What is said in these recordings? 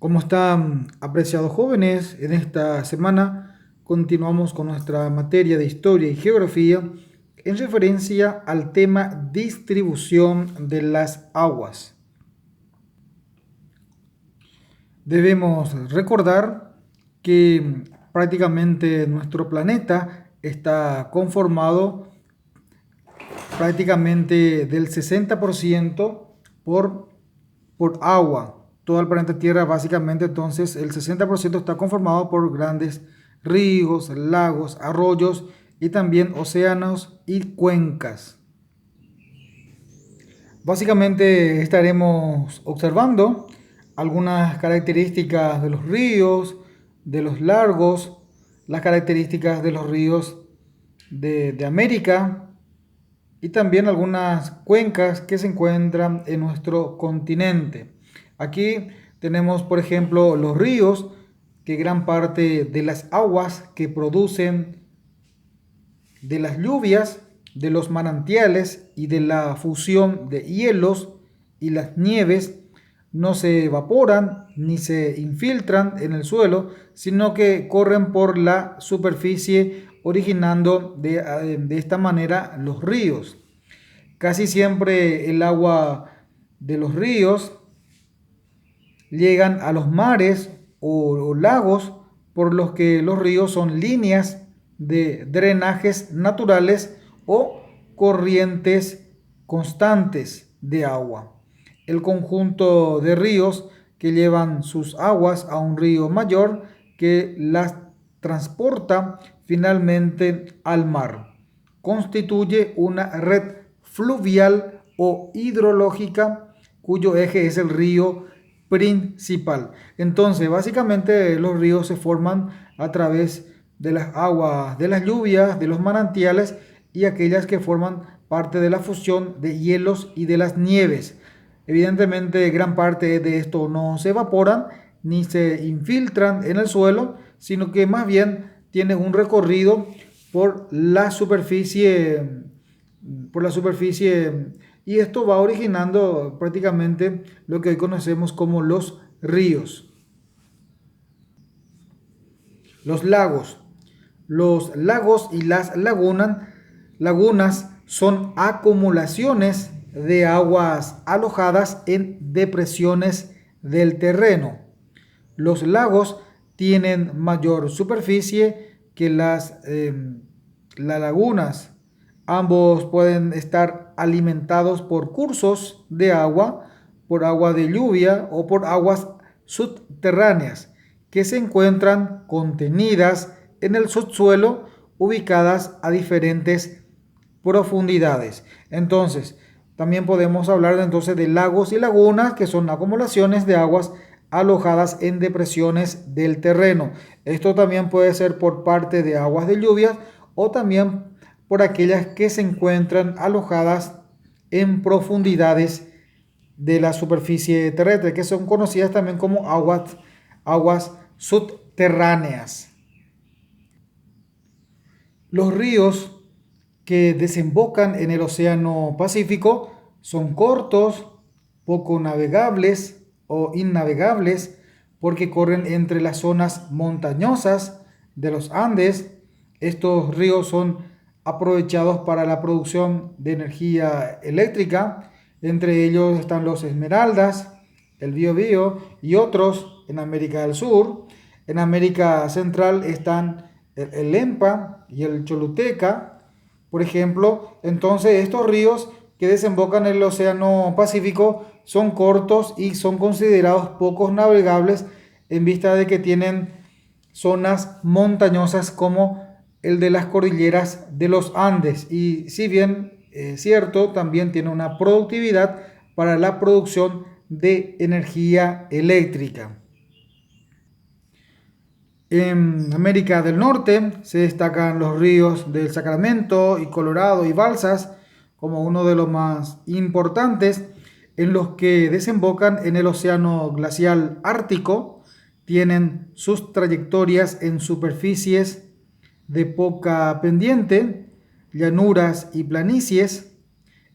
¿Cómo están, apreciados jóvenes? En esta semana continuamos con nuestra materia de historia y geografía en referencia al tema distribución de las aguas. Debemos recordar que prácticamente nuestro planeta está conformado prácticamente del 60% por agua. Todo el planeta Tierra básicamente entonces el 60% está conformado por grandes ríos, lagos, arroyos y también océanos y cuencas. Básicamente estaremos observando algunas características de los ríos, de los lagos, las características de los ríos de América y también algunas cuencas que se encuentran en nuestro continente. Aquí tenemos, por ejemplo, los ríos, que gran parte de las aguas que producen de las lluvias, de los manantiales y de la fusión de hielos y las nieves no se evaporan ni se infiltran en el suelo, sino que corren por la superficie originando de esta manera los ríos. Casi siempre el agua de los ríos llegan a los mares o lagos, por los que los ríos son líneas de drenajes naturales o corrientes constantes de agua. El conjunto de ríos que llevan sus aguas a un río mayor que las transporta finalmente al mar constituye una red fluvial o hidrológica cuyo eje es el río principal. Entonces, básicamente los ríos se forman a través de las aguas, de las lluvias, de los manantiales y aquellas que forman parte de la fusión de hielos y de las nieves. Evidentemente, gran parte de esto no se evaporan ni se infiltran en el suelo, sino que más bien tiene un recorrido por la superficie, por la superficie y esto va originando prácticamente lo que hoy conocemos como los ríos. Los lagos. Los lagos y las lagunas son acumulaciones de aguas alojadas en depresiones del terreno. Los lagos tienen mayor superficie que las lagunas. Ambos pueden estar alimentados por cursos de agua, por agua de lluvia o por aguas subterráneas que se encuentran contenidas en el subsuelo, ubicadas a diferentes profundidades. Entonces, también podemos hablar entonces de lagos y lagunas, que son acumulaciones de aguas alojadas en depresiones del terreno. Esto también puede ser por parte de aguas de lluvias o también por aquellas que se encuentran alojadas en profundidades de la superficie terrestre, que son conocidas también como aguas subterráneas. Los ríos que desembocan en el Océano Pacífico son cortos, poco navegables o innavegables, porque corren entre las zonas montañosas de los Andes. Estos ríos son aprovechados para la producción de energía eléctrica. Entre ellos están los Esmeraldas, el Biobío y otros en América del Sur. En América Central están el Lempa y el Choluteca, por ejemplo. Entonces estos ríos que desembocan en el Océano Pacífico son cortos y son considerados pocos navegables en vista de que tienen zonas montañosas como el de las cordilleras de los Andes. Y si bien es cierto, también tiene una productividad para la producción de energía eléctrica. En América del Norte se destacan los ríos del Sacramento y Colorado y Balsas como uno de los más importantes, en los que desembocan en el océano glacial ártico. Tienen sus trayectorias en superficies de poca pendiente, llanuras y planicies.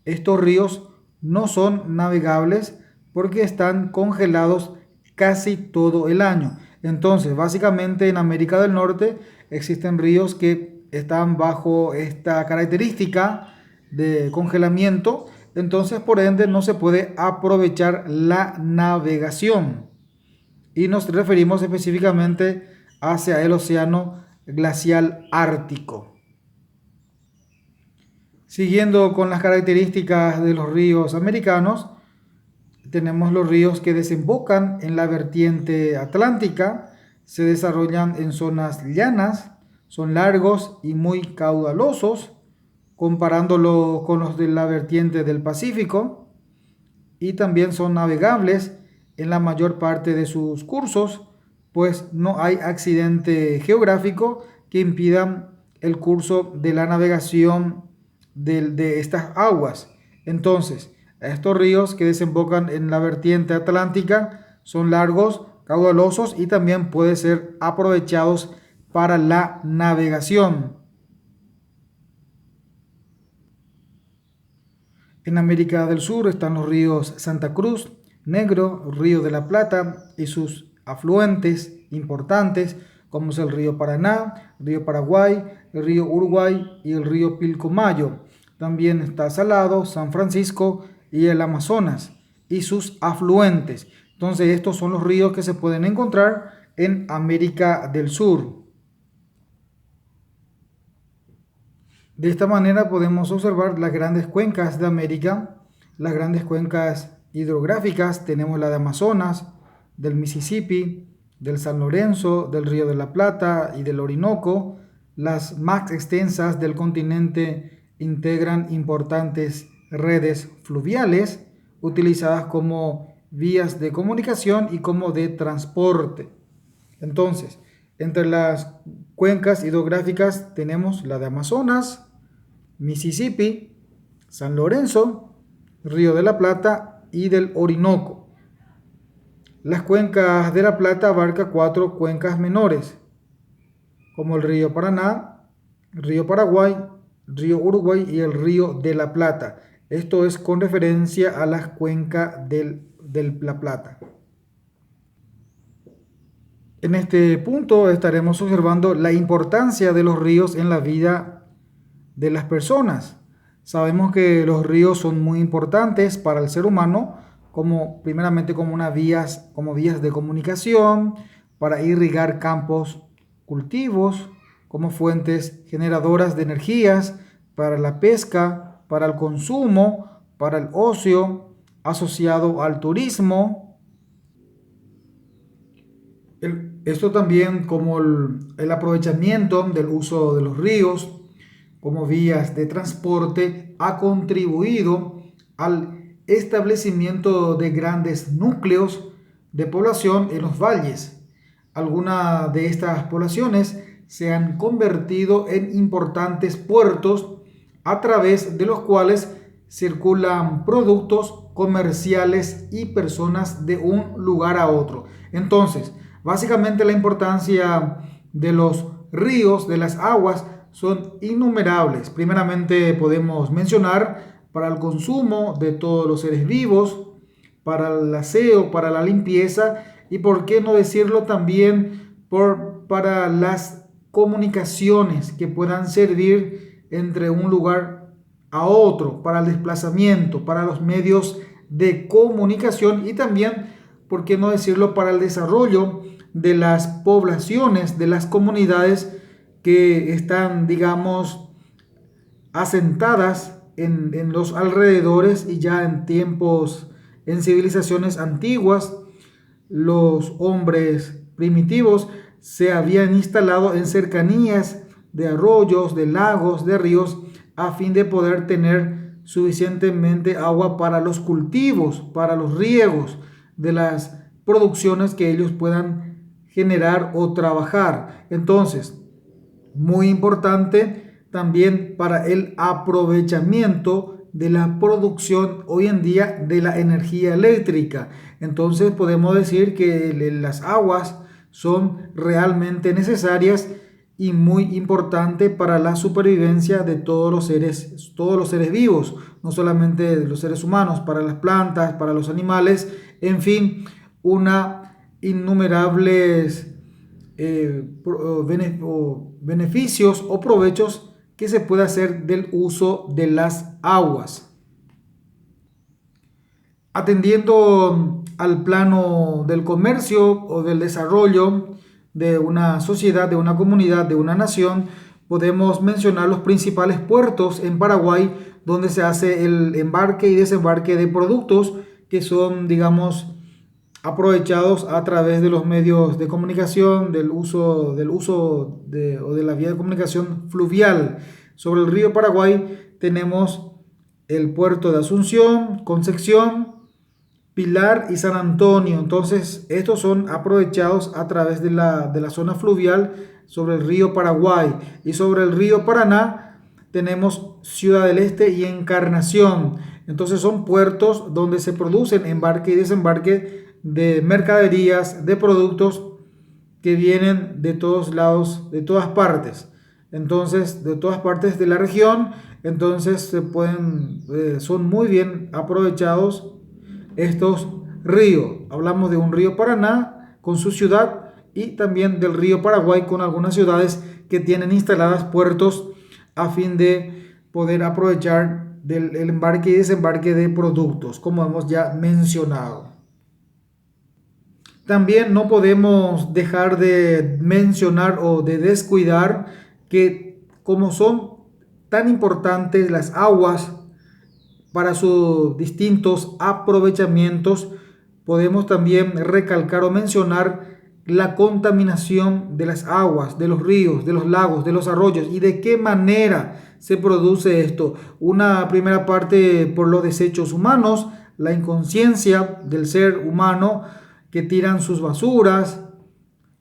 Estos ríos no son navegables porque están congelados casi todo el año. Entonces, básicamente en América del Norte existen ríos que están bajo esta característica de congelamiento, entonces por ende no se puede aprovechar la navegación. Y nos referimos específicamente hacia el océano glacial ártico. Siguiendo con las características de los ríos americanos, tenemos los ríos que desembocan en la vertiente atlántica, se desarrollan en zonas llanas, son largos y muy caudalosos, comparándolo con los de la vertiente del Pacífico, y también son navegables en la mayor parte de sus cursos, pues no hay accidente geográfico que impidan el curso de la navegación de estas aguas. Entonces, estos ríos que desembocan en la vertiente atlántica son largos, caudalosos y también pueden ser aprovechados para la navegación. En América del Sur están los ríos Santa Cruz, Negro, Río de la Plata y sus afluentes importantes, como es el río Paraná, río Paraguay, el río Uruguay y el río Pilcomayo. También está Salado, San Francisco y el Amazonas y sus afluentes. Entonces estos son los ríos que se pueden encontrar en América del Sur. De esta manera podemos observar las grandes cuencas de América, las grandes cuencas hidrográficas. Tenemos la de Amazonas, del Mississippi, del San Lorenzo, del Río de la Plata y del Orinoco. Las más extensas del continente integran importantes redes fluviales utilizadas como vías de comunicación y como de transporte. Entonces, entre las cuencas hidrográficas tenemos la de Amazonas, Mississippi, San Lorenzo, Río de la Plata y del Orinoco. Las cuencas de la Plata abarcan 4 cuencas menores, como el río Paraná, río Paraguay, río Uruguay y el río de la Plata. Esto es con referencia a las cuencas de la Plata. En este punto estaremos observando la importancia de los ríos en la vida de las personas. Sabemos que los ríos son muy importantes para el ser humano, primeramente como vías de comunicación, para irrigar campos, cultivos, como fuentes generadoras de energías, para la pesca, para el consumo, para el ocio, asociado al turismo. Esto también como el aprovechamiento del uso de los ríos como vías de transporte ha contribuido al establecimiento de grandes núcleos de población en los valles. Algunas de estas poblaciones se han convertido en importantes puertos a través de los cuales circulan productos comerciales y personas de un lugar a otro. Entonces, básicamente la importancia de los ríos, de las aguas, son innumerables. Primeramente podemos mencionar para el consumo de todos los seres vivos, para el aseo, para la limpieza y por qué no decirlo también para las comunicaciones que puedan servir entre un lugar a otro, para el desplazamiento, para los medios de comunicación y también, por qué no decirlo, para el desarrollo de las poblaciones, de las comunidades que están, digamos, asentadas en los alrededores y ya en civilizaciones antiguas, los hombres primitivos se habían instalado en cercanías de arroyos, de lagos, de ríos, a fin de poder tener suficientemente agua para los cultivos, para los riegos de las producciones que ellos puedan generar o trabajar. Entonces, muy importante también para el aprovechamiento de la producción hoy en día de la energía eléctrica. Entonces podemos decir que las aguas son realmente necesarias y muy importante para la supervivencia de todos los seres vivos, no solamente de los seres humanos, para las plantas, para los animales, en fin, una innumerables beneficios o provechos que se puede hacer del uso de las aguas. Atendiendo al plano del comercio o del desarrollo de una sociedad, de una comunidad, de una nación, podemos mencionar los principales puertos en Paraguay donde se hace el embarque y desembarque de productos que son, digamos, aprovechados a través de los medios de comunicación, o de la vía de comunicación fluvial. Sobre el río Paraguay tenemos el puerto de Asunción, Concepción, Pilar y San Antonio. Entonces, estos son aprovechados a través de la zona fluvial sobre el río Paraguay. Y sobre el río Paraná tenemos Ciudad del Este y Encarnación. Entonces, son puertos donde se producen embarque y desembarque de mercaderías, de productos que vienen de todos lados, de todas partes. Entonces, de todas partes de la región. Entonces, son muy bien aprovechados estos ríos. Hablamos de un río Paraná con su ciudad y también del río Paraguay con algunas ciudades que tienen instaladas puertos a fin de poder aprovechar del embarque y desembarque de productos, como hemos ya mencionado. También no podemos dejar de mencionar o de descuidar que como son tan importantes las aguas para sus distintos aprovechamientos, podemos también recalcar o mencionar la contaminación de las aguas, de los ríos, de los lagos, de los arroyos y de qué manera se produce esto. Una primera parte por los desechos humanos, la inconsciencia del ser humano que tiran sus basuras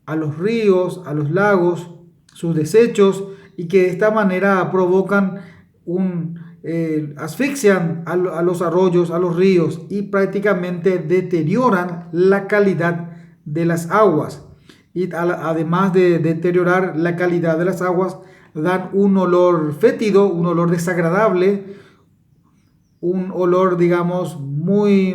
a los ríos, a los lagos, sus desechos y que de esta manera provocan asfixian a los arroyos, a los ríos y prácticamente deterioran la calidad de las aguas. Y además de deteriorar la calidad de las aguas, dan un olor fétido, un olor desagradable, un olor, digamos, muy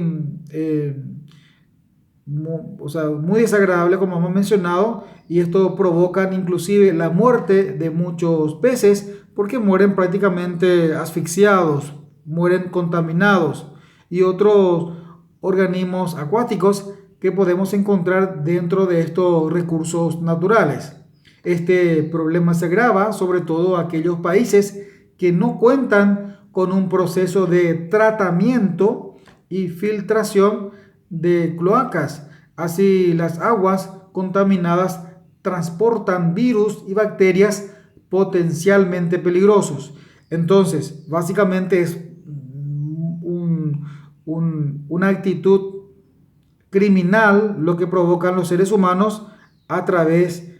desagradable, como hemos mencionado, y esto provoca inclusive la muerte de muchos peces porque mueren prácticamente asfixiados, mueren contaminados y otros organismos acuáticos que podemos encontrar dentro de estos recursos naturales. Este problema se agrava sobre todo a aquellos países que no cuentan con un proceso de tratamiento y filtración de cloacas. Así las aguas contaminadas transportan virus y bacterias potencialmente peligrosos. Entonces, básicamente es una actitud criminal lo que provocan los seres humanos a través,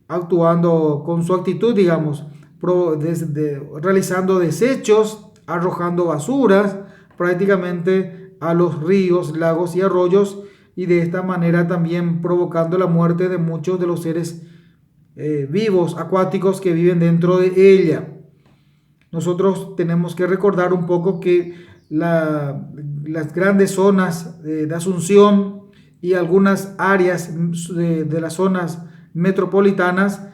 actuando con su actitud, digamos, realizando desechos, arrojando basuras prácticamente a los ríos, lagos y arroyos y de esta manera también provocando la muerte de muchos de los seres vivos, acuáticos que viven dentro de ella. Nosotros tenemos que recordar un poco que las grandes zonas de Asunción y algunas áreas de las zonas metropolitanas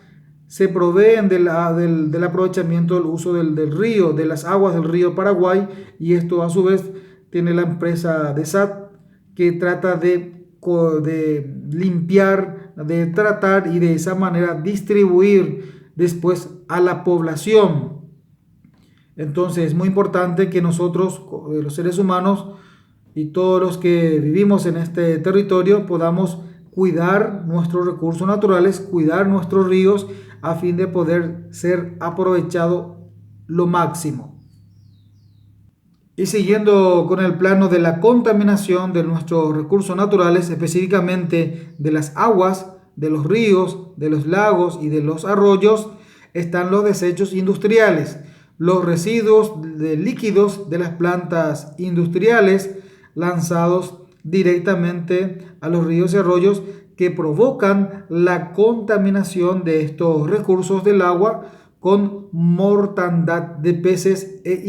se proveen del aprovechamiento del uso del río, de las aguas del río Paraguay, y esto a su vez tiene la empresa DESAT que trata de limpiar, de tratar y de esa manera distribuir después a la población. Entonces es muy importante que nosotros, los seres humanos y todos los que vivimos en este territorio, podamos cuidar nuestros recursos naturales, cuidar nuestros ríos a fin de poder ser aprovechado lo máximo. Y siguiendo con el plano de la contaminación de nuestros recursos naturales, específicamente de las aguas, de los ríos, de los lagos y de los arroyos, están los desechos industriales, los residuos de líquidos de las plantas industriales lanzados directamente a los ríos y arroyos que provocan la contaminación de estos recursos del agua con mortandad de peces e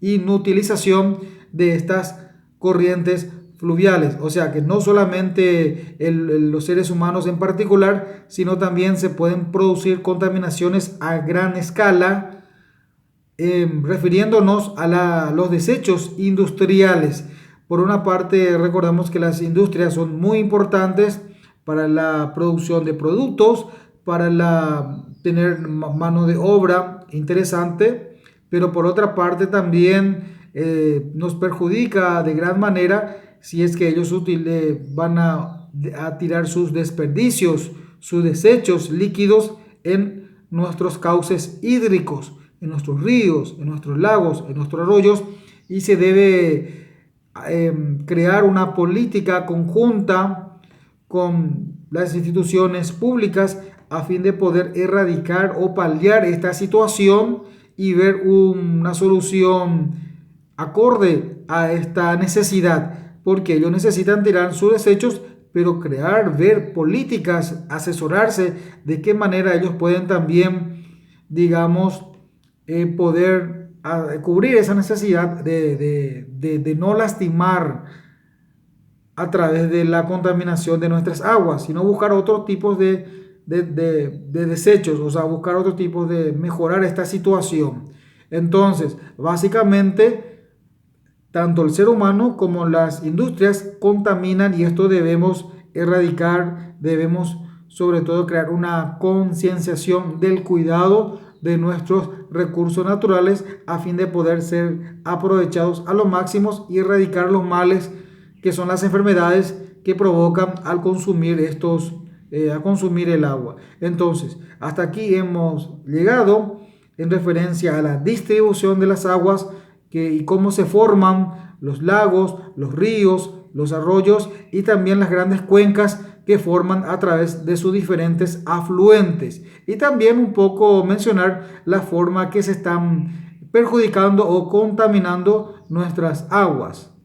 inutilización de estas corrientes fluviales, o sea que no solamente los seres humanos en particular, sino también se pueden producir contaminaciones a gran escala, refiriéndonos a los desechos industriales. Por una parte, recordamos que las industrias son muy importantes para la producción de productos, para tener mano de obra interesante, pero por otra parte también nos perjudica de gran manera si es que ellos van a tirar sus desperdicios, sus desechos líquidos en nuestros cauces hídricos, en nuestros ríos, en nuestros lagos, en nuestros arroyos, y se debe crear una política conjunta con las instituciones públicas a fin de poder erradicar o paliar esta situación y ver una solución acorde a esta necesidad, porque ellos necesitan tirar sus desechos, pero ver políticas, asesorarse de qué manera ellos pueden también, digamos, poder cubrir esa necesidad de no lastimar a través de la contaminación de nuestras aguas, sino buscar otros tipos de desechos, o sea, buscar otro tipo de mejorar esta situación. Entonces, básicamente, tanto el ser humano como las industrias contaminan y esto debemos erradicar, debemos sobre todo crear una concienciación del cuidado de nuestros recursos naturales a fin de poder ser aprovechados a lo máximo y erradicar los males que son las enfermedades que provocan al consumir a consumir el agua. Entonces, hasta aquí hemos llegado en referencia a la distribución de las aguas y cómo se forman los lagos, los ríos, los arroyos y también las grandes cuencas que forman a través de sus diferentes afluentes. Y también un poco mencionar la forma que se están perjudicando o contaminando nuestras aguas.